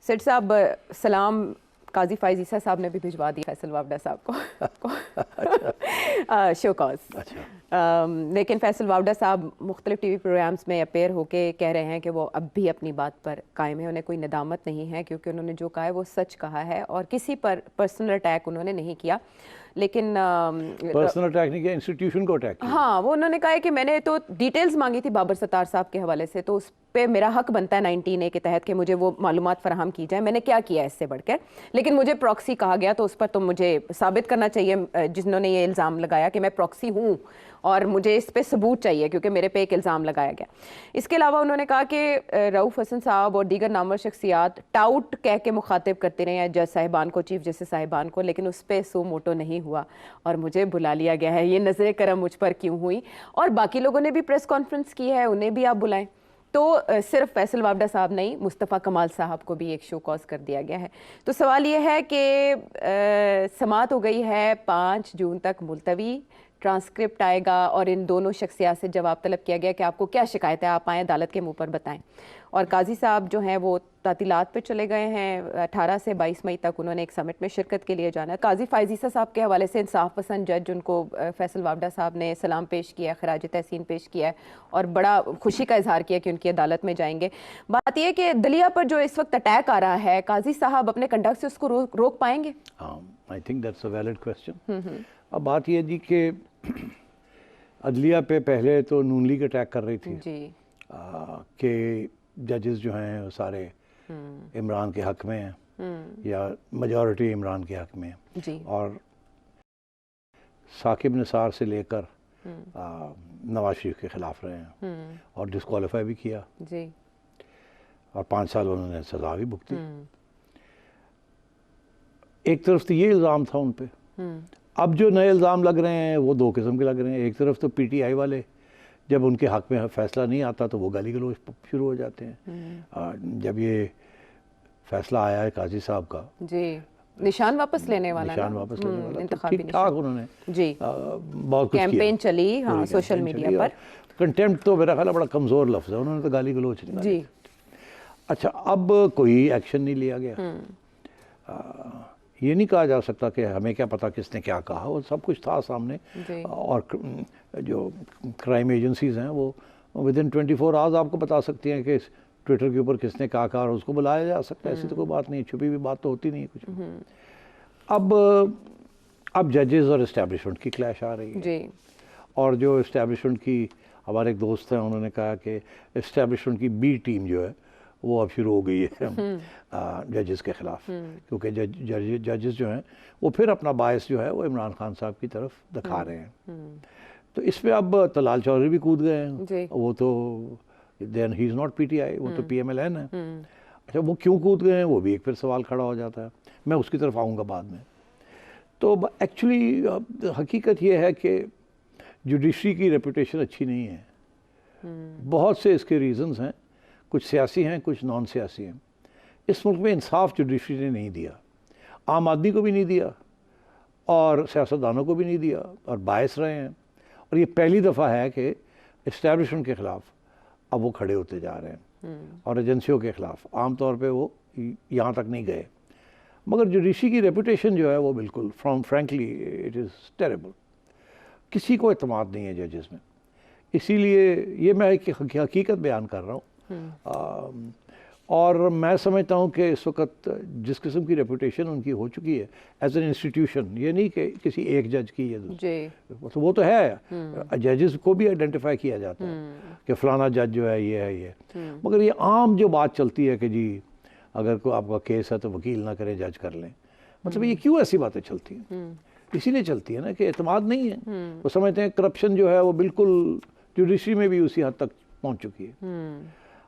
सेठ साहब सलाम काजी फाइज ईसा साहब ने भी भिजवा दिया फैसल वावडा साहब को शो कॉज। लेकिन फैसल वावडा साहब मुख्तलिफ टीवी प्रोग्राम्स में अपेयर होके कह रहे हैं कि वो अब भी अपनी बात पर कायम है, उन्हें कोई नदामत नहीं है क्योंकि उन्होंने जो कहा है वो सच कहा है और किसी पर पर्सनल अटैक उन्होंने नहीं किया। लेकिन पर्सनल अटैक नहीं किया, इंस्टीट्यूशन को अटैक किया। हाँ, वो उन्होंने कहा है कि मैंने तो डिटेल्स मांगी थी बाबर सत्तार साहब के हवाले से, तो उस पर मेरा हक बनता है 19A के तहत कि मुझे वो मालूमात फराहम की जाए। मैंने क्या किया इससे बढ़कर, लेकिन मुझे प्रॉक्सी कहा गया तो उस पर तो मुझे साबित करना चाहिए जिन्होंने ये इल्ज़ाम लगाया कि मैं प्रॉक्सी हूँ, और मुझे इस पे सबूत चाहिए क्योंकि मेरे पे एक इल्ज़ाम लगाया गया। इसके अलावा उन्होंने कहा कि रऊफ़ हसन साहब और दीगर नामवर शख्सियात टाउट कह के मुखातिब करते रहे हैं जज साहिबान को, चीफ जस्टिस साहिबान को, लेकिन उस पर सो मोटो नहीं हुआ और मुझे बुला लिया गया है। ये नज़र करम मुझ पर क्यों हुई? और बाकी लोगों ने भी प्रेस कॉन्फ्रेंस की है, उन्हें भी आप बुलाएं। तो सिर्फ फैसल वावडा साहब नहीं, मुस्तफ़ा कमाल साहब को भी एक शो कॉज कर दिया गया है। तो सवाल ये है कि समाअत हो गई है 5 जून तक मुलतवी, ट्रांसक्रिप्ट आएगा और इन दोनों शख्सियात से जवाब तलब किया गया कि आपको क्या शिकायत है, आप आएँ अदालत के मुंह पर बताएं। और काजी साहब जो हैं वो तातीलात पे चले गए हैं, 18 से 22 मई तक उन्होंने एक समिट में शिरकत के लिए जाना है। काजी फाइज ईसा साहब के हवाले से इंसाफ पसंद जज उनको फैसल वावडा साहब ने सलाम पेश किया, खराज तहसीन पेश किया है और बड़ा खुशी का इजहार किया कि उनकी अदालत में जाएंगे। बात यह कि दलिया पर जो इस वक्त अटैक आ रहा है, काजी साहब अपने कंडक्ट से उसको रोक पाएंगे? I think that's a valid question. अब बात यह जी कि अदलिया पे पहले तो नून लीग अटैक कर रही थी जी कि जजेस जो हैं वो सारे इमरान के हक में हैं या मेजॉरिटी इमरान के हक में है, और साकिब निसार से लेकर नवाज शरीफ के खिलाफ रहे हैं और डिस्क्वालीफाई भी किया जी, और 5 साल उन्होंने सजा भी भुगती। एक तरफ तो ये इल्ज़ाम था उन पे। अब जो नए इल्ज़ाम लग रहे हैं वो 2 किस्म के लग रहे हैं। एक तरफ तो PTI वाले जब उनके हक में फैसला नहीं आता तो वो गाली गलौज शुरू हो जाते हैं। जब ये फैसला आया है काजी साहब का जी, निशान वापस लेने वाला, निशान वापस लेने वाला, तो ठीक ठाक उन्होंने जी बहुत कुछ कैंपेन चली, हाँ, सोशल मीडिया पर। कंटेम्प्ट तो मेरा ख्याल बड़ा कमज़ोर लफ्ज़ है, उन्होंने तो गाली गलौज जी। अच्छा, अब कोई एक्शन नहीं लिया गया। ये नहीं कहा जा सकता कि हमें क्या पता किसने क्या कहा, वो सब कुछ था सामने। और जो क्राइम एजेंसीज़ हैं वो विदिन 24 आवर्स आपको बता सकती हैं कि ट्विटर के ऊपर किसने क्या कहा और उसको बुलाया जा सकता है। ऐसी तो कोई बात नहीं, छुपी हुई बात तो होती नहीं है कुछ। अब जजेस और इस्टेब्लिशमेंट की क्लैश आ रही है जी। और जो इस्टेब्लिशमेंट की, हमारे एक दोस्त हैं, उन्होंने कहा कि इस्टेब्लिशमेंट की B टीम जो है वो अब शुरू हो गई है जजेस के ख़िलाफ़, क्योंकि जजेस जो हैं वो फिर अपना बायस जो है वो इमरान खान साहब की तरफ दिखा रहे हैं। तो इसमें अब तलाल चौधरी भी कूद गए हैं, वो तो then he is not PTI, वो तो PMLN है। अच्छा, वो क्यों कूद गए हैं वो भी एक फिर सवाल खड़ा हो जाता है, मैं उसकी तरफ आऊँगा बाद में। तो एक्चुअली हकीकत ये है कि जुडिशरी की रेपुटेशन अच्छी नहीं है। बहुत से इसके रीज़न्स हैं, कुछ सियासी हैं, कुछ नॉन सियासी हैं। इस मुल्क में इंसाफ जुडिशरी ने नहीं दिया, आम आदमी को भी नहीं दिया और सियासतदानों को भी नहीं दिया, और बायस रहे हैं। और ये पहली दफ़ा है कि इस्टेब्लिशमेंट के ख़िलाफ़ अब वो खड़े होते जा रहे हैं और एजेंसियों के ख़िलाफ़। आम तौर पे वो यहाँ तक नहीं गए, मगर जुडिशरी की रेपुटेशन जो है वो बिल्कुल फ्रैंकली इट इज़ टेरेबल। किसी को एतमाद नहीं है जजेस में। इसीलिए ये मैं एक हकीकत बयान कर रहा हूँ। और मैं समझता हूँ कि इस वक्त जिस किस्म की रेपुटेशन उनकी हो चुकी है एज एन इंस्टीट्यूशन, ये नहीं कि किसी एक जज की है तो वो तो है, जजेस को भी आइडेंटिफाई किया जाता है कि फ़लाना जज जो है ये है ये। मगर ये आम जो बात चलती है कि जी अगर कोई आपका केस है तो वकील ना करें, जज कर लें, मतलब ये क्यों ऐसी बातें चलती हैं? इसीलिए चलती है ना कि एतमाद नहीं है। वो समझते हैं करप्शन जो है वो बिल्कुल जुडिशरी में भी उसी हद तक पहुँच चुकी है।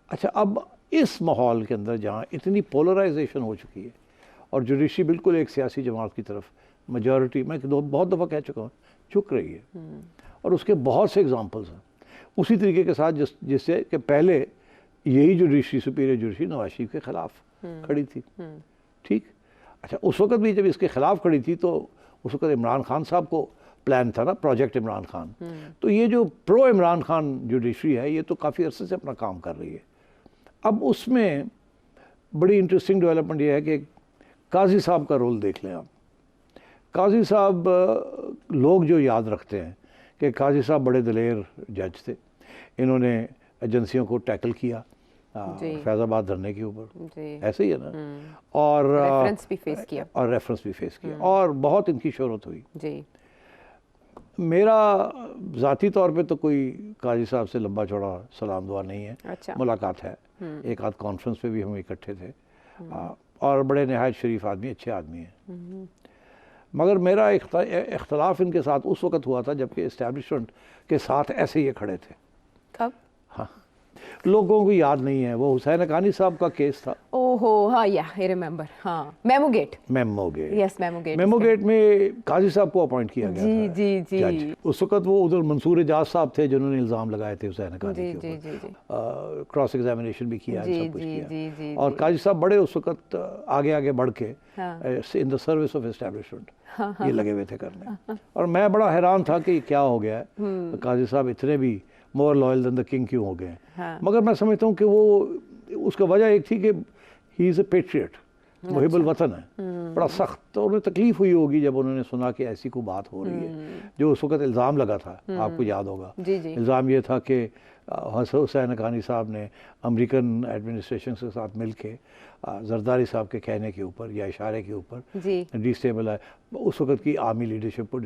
अच्छा, अब इस माहौल के अंदर जहाँ इतनी पोलराइजेशन हो चुकी है और जुडिशरी बिल्कुल एक सियासी जमात की तरफ मेजॉरिटी, मैं बहुत दफ़ा कह चुका हूँ, झुक रही है, और उसके बहुत से एग्जांपल्स हैं उसी तरीके के साथ जिससे कि पहले यही judiciary, superior judiciary Nawaz Sharif के ख़िलाफ़ खड़ी थी। ठीक, अच्छा, उस वक्त भी जब इसके ख़िलाफ़ खड़ी थी तो उस वक्त इमरान खान साहब को प्लान था ना, प्रोजेक्ट इमरान खान। तो ये जो प्रो इमरान खान जुडिशरी है ये तो काफ़ी अरसे से अपना काम कर रही है। अब उसमें बड़ी इंटरेस्टिंग डेवलपमेंट ये है कि काजी साहब का रोल देख लें आप। काजी साहब लोग जो याद रखते हैं कि काजी साहब बड़े दलेर जज थे, इन्होंने एजेंसियों को टैकल किया फैज़ाबाद धरने के ऊपर, ऐसे ही है ना, और रेफरेंस भी फेस किया, और बहुत इनकी शोहरत हुई जी। मेरा ज़ाती तौर पे तो कोई काजी साहब से लंबा चौड़ा सलाम दुआ नहीं है। अच्छा। मुलाकात है, एक आध कॉन्फ्रेंस पे भी हम इकट्ठे थे, और बड़े नहायत शरीफ आदमी, अच्छे आदमी हैं। मगर मेरा इख्तलाफ इनके साथ उस वक़्त हुआ था जबकि इस्टेब्लिशमेंट के साथ ऐसे ये खड़े थे। कब? हाँ, लोगों को याद नहीं है, वो हुसैन हक़ानी साहब का केस था। ओहो, हाँ, या आई रिमेंबर, हाँ, memo gate, yes, memo gate में काजी साहब को अपॉइंट किया गया था, जी। उस वक्त वो उधर मंसूर एजाज साहब थे जिन्होंने इल्ज़ाम लगाए थे हुसैन हक़ानी के ऊपर, क्रॉस एग्जामिनेशन भी किया, सब कुछ किया, और काजी साहब बड़े उस वक्त आगे बढ़ के in the service of establishment ये लगे हुए थे करने, और मैं बड़ा हैरान था कि क्या हो गया है, काजी साहब इतने भी more loyal than the king क्यों हो गए। मगर मैं समझता हूँ कि वो उसका वजह एक थी कि ही इज़ अ पेट्रियट, मुहिबुल वतन है, बड़ा सख्त, तो उन्हें तकलीफ हुई होगी जब उन्होंने सुना कि ऐसी कोई बात हो रही है। जो उस वक्त इल्ज़ाम लगा था, आपको याद होगा, इल्ज़ाम ये था कि हुसैन हक़ानी साहब ने अमेरिकन एडमिनिस्ट्रेशन के साथ मिल के जरदारी साहब के कहने के ऊपर या इशारे के ऊपर डिस्टेबलाइज, उस वक्त की आर्मी लीडरशिप को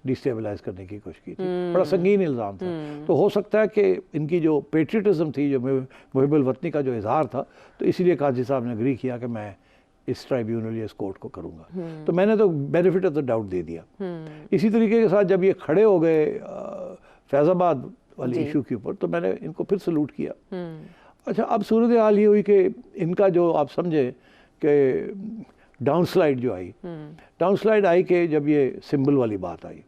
डिस्टेबलाइज करने की कोशिश की थी। बड़ा संगीन इल्ज़ाम था। तो हो सकता है कि इनकी जो पेट्रियटिज़म थी, जो मुहिबुल वतनी का जो इजहार था, तो इसीलिए काजी साहब ने एग्री किया कि मैं इस ट्राइब्यूनल या इस कोर्ट को करूँगा। तो मैंने तो बेनिफिट ऑफ द डाउट दे दिया। इसी तरीके के साथ जब ये खड़े हो गए फैज़ाबाद वाली इशू के ऊपर, तो मैंने इनको फिर सलूट किया। अच्छा, अब सूरत हाल ये हुई कि इनका जो आप समझे कि डाउनस्लाइड जो आई, डाउनस्लाइड आई कि जब ये सिंबल वाली बात आई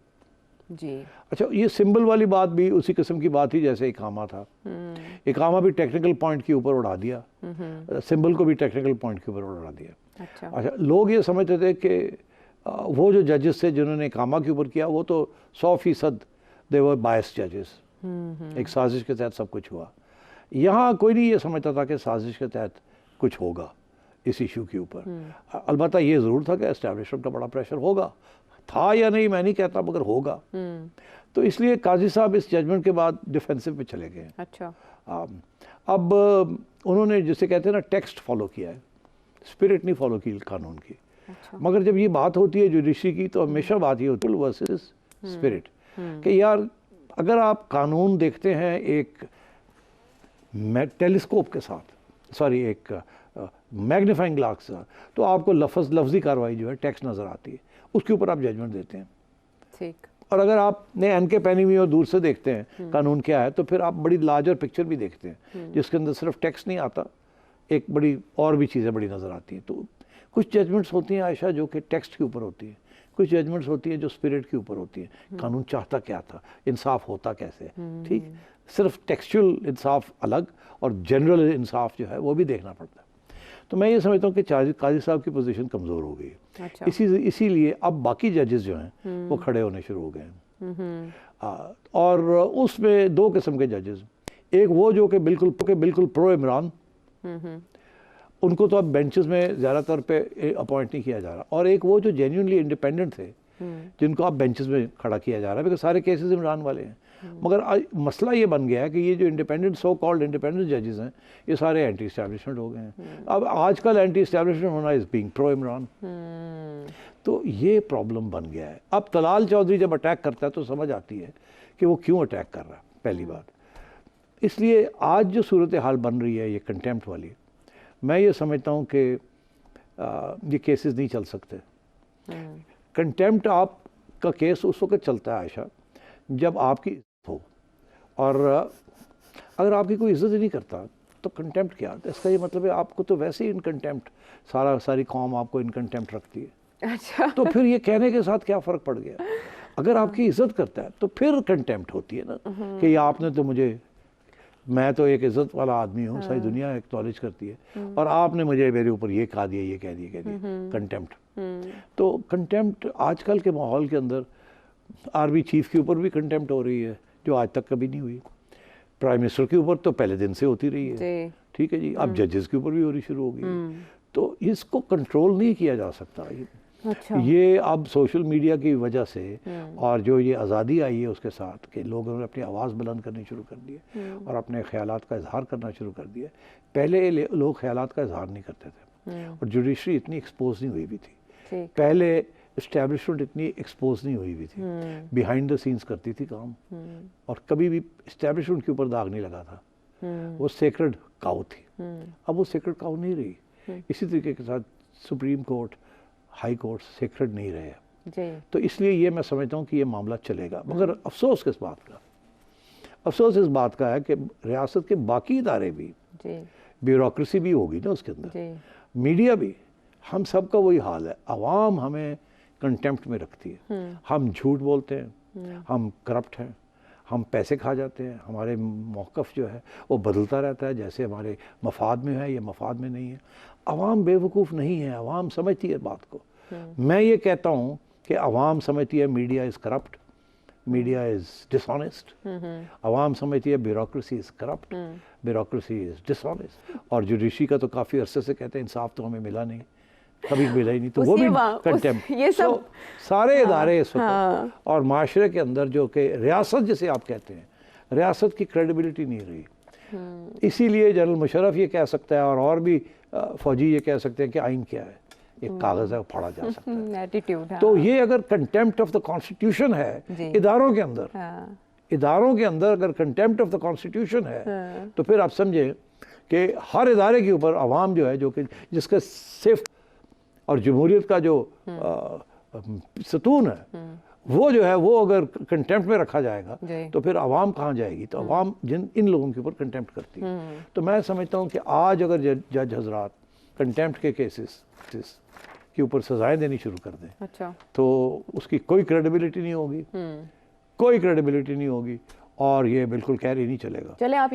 जी। अच्छा, ये सिंबल वाली बात भी उसी किस्म की बात थी जैसे इकामा था। इकामा भी टेक्निकल पॉइंट के ऊपर उड़ा दिया, सिंबल को भी टेक्निकल पॉइंट के ऊपर उड़ा दिया। अच्छा, लोग ये समझते थे कि वो जो जजेस थे जिन्होंने इकामा के ऊपर किया, वो तो 100% दे वर बायस्ड जजेस, एक साजिश के तहत सब कुछ हुआ। यहाँ कोई नहीं ये समझता था कि साजिश के तहत कुछ होगा इस इशू के ऊपर। अलबत्ता ये ज़रूर था कि एस्टैब्लिशमेंट का बड़ा प्रेशर होगा, था या नहीं मैं नहीं कहता, मगर होगा। तो इसलिए काजी साहब इस जजमेंट के बाद डिफेंसिव पे चले गए। अच्छा। अब उन्होंने जिसे कहते हैं ना टेक्स्ट फॉलो किया है, स्पिरिट नहीं फॉलो की कानून की। अच्छा। मगर जब ये बात होती है जुडिशरी की, तो हमेशा बात ये होती है वर्सेस स्पिरिट, कि यार अगर आप कानून देखते हैं एक टेलीस्कोप के साथ, सॉरी एक मैग्नीफाइंग ग्लास के साथ, तो आपको लफ्ज़ी कार्रवाई जो है टेक्स्ट नज़र आती है, उसके ऊपर आप जजमेंट देते हैं। ठीक। और अगर आपने एनके पहनी हुई और दूर से देखते हैं कानून क्या है, तो फिर आप बड़ी लार्जर पिक्चर भी देखते हैं जिसके अंदर सिर्फ टेक्स्ट नहीं आता, एक बड़ी और भी चीज़ें बड़ी नज़र आती हैं। तो कुछ जजमेंट्स होती हैं आयशा जो कि टेक्स्ट के ऊपर होती है, कुछ जजमेंट्स होती हैं जो स्पिरिट के ऊपर होती है। कानून चाहता क्या था, इंसाफ होता कैसे, ठीक। सिर्फ टेक्सचुअल इंसाफ अलग और जनरल इंसाफ जो है वो भी देखना पड़ता है। तो मैं ये समझता हूँ कि काजी साहब की पोजीशन कमज़ोर हो गई। अच्छा। इसीलिए अब बाकी जजेस जो हैं वो खड़े होने शुरू हो गए हैं। और उसमें दो किस्म के जजेस, एक वो जो कि बिल्कुल प्रो इमरान, उनको तो अब बेंचेस में ज़्यादातर पे अपॉइंट नहीं किया जा रहा, और एक वो जो जेन्युइनली इंडिपेंडेंट थे जिनको अब बेंचेस में खड़ा किया जा रहा है, बिकॉज सारे केसेस इमरान वाले हैं। मगर मसला ये बन गया है कि ये जो इंडिपेंडेंट सो कॉल्ड इंडिपेंडेंट जजेस हैं, ये सारे एंटी इस्टेब्लिशमेंट हो गए हैं। अब आजकल एंटी इस्टेब्लिशमेंट होना इज़ बीइंग प्रो इमरान। तो ये प्रॉब्लम बन गया है। अब तलाल चौधरी जब अटैक करता है तो समझ आती है कि वो क्यों अटैक कर रहा है, पहली बात। इसलिए आज जो सूरत हाल बन रही है ये कंटेम्प्ट वाली, मैं ये समझता हूँ कि ये केसेस नहीं चल सकते। कंटेम्प्ट आपका केस उस वक्त चलता है आयशा जब आपकी इज्जत हो, और अगर आपकी कोई इज्जत ही नहीं करता तो कंटेम्प्ट क्या, तो इसका ये मतलब है आपको तो वैसे ही इन कंटेम्प्ट, सारी कौम आपको इन कंटेम्प्ट रखती है। अच्छा। तो फिर ये कहने के साथ क्या फ़र्क पड़ गया? अगर आपकी इज्जत करता है तो फिर कंटेम्प्ट होती है ना, कि आपने तो मुझे, मैं तो एक इज्जत वाला आदमी हूँ, सारी दुनिया एक्नॉलेज करती है, और आपने मुझे मेरे ऊपर ये कह दिया, ये कह दिया, कंटेम्प्ट। तो कंटेम्प्ट आजकल के माहौल के अंदर आर्मी चीफ के ऊपर भी कंटेम्प्ट हो रही है जो आज तक कभी नहीं हुई। प्राइम मिनिस्टर के ऊपर तो पहले दिन से होती रही है, जी ठीक है जी। अब जजेस के ऊपर भी होनी शुरू हो गई, तो इसको कंट्रोल नहीं किया जा सकता। अच्छा ये अब सोशल मीडिया की वजह से और जो ये आज़ादी आई है उसके साथ कि लोगों ने अपनी आवाज़ बुलंद करनी शुरू कर दी है और अपने ख्यालात का इजहार करना शुरू कर दिया। पहले लोग ख्यालात का इजहार नहीं करते थे और जुडिशरी इतनी एक्सपोज नहीं हुई भी थी। ठीक पहले इस्टेब्लिशमेंट इतनी एक्सपोज नहीं हुई भी थी, बिहाइंड द सीन्स करती थी काम और कभी भी इस्टेब्लिशमेंट के ऊपर दाग नहीं लगा था। वो सेक्रेड काउ थी, अब वो सेक्रेड काउ नहीं रही। इसी तरीके के साथ supreme court, high court sacred नहीं रहे। जी तो इसलिए ये मैं समझता हूँ कि ये मामला चलेगा, मगर अफसोस किस बात का, अफसोस इस बात का है कि रियासत के बाकी इदारे भी, जी ब्यूरोक्रेसी भी होगी ना उसके अंदर, जी मीडिया भी, हम सब का वही हाल है। आवाम हमें कंटेम्प्ट में रखती है, हम झूठ बोलते हैं, हम करप्ट हैं, हम पैसे खा जाते हैं, हमारे मौक़िफ़ जो है वो बदलता रहता है, जैसे हमारे मफाद में है या मफाद में नहीं है। आवाम बेवकूफ़ नहीं है, आवाम समझती है बात को। मैं ये कहता हूँ कि आवाम समझती है media is corrupt, media is dishonest, आवाम समझती है bureaucracy is corrupt, bureaucracy is dishonest. और जुडिशरी का तो काफ़ी अरसे से कहते हैं इंसाफ तो हमें मिला नहीं, कभी मिला ही नहीं, तो वो भी कंटेम्प्ट। ये सब सारे इदारे इस वक्त और माशरे के अंदर जो कि रियासत जिसे आप कहते हैं, रियासत की क्रेडिबिलिटी नहीं रही। इसीलिए जनरल मुशर्रफ ये कह सकता है और भी फौजी ये कह सकते हैं कि आइन क्या है, एक कागज़ है, फाड़ा जा सकता है। एटीट्यूड तो ये अगर कंटेम्प्ट ऑफ द कॉन्स्टिट्यूशन है इदारों के अंदर, इदारों के अंदर अगर कंटेम्प्ट ऑफ द कॉन्स्टिट्यूशन है, तो फिर आप समझे कि हर इदारे के ऊपर आवाम जो है, जो कि जिसका सेफ और जमहूरियत का जो सतून है, वो जो है वो अगर कंटेम्प्ट में रखा जाएगा तो फिर आवाम कहाँ जाएगी। तो आवाम इन लोगों के ऊपर कंटेम्प्ट करती है। तो मैं समझता हूँ कि आज अगर जज हजरात कंटेम्प्ट के केसेस के ऊपर सजाएं देनी शुरू कर दें, अच्छा तो उसकी कोई क्रेडिबिलिटी नहीं होगी, कोई क्रेडिबिलिटी नहीं होगी और ये बिल्कुल कैरी नहीं चलेगा। चले आप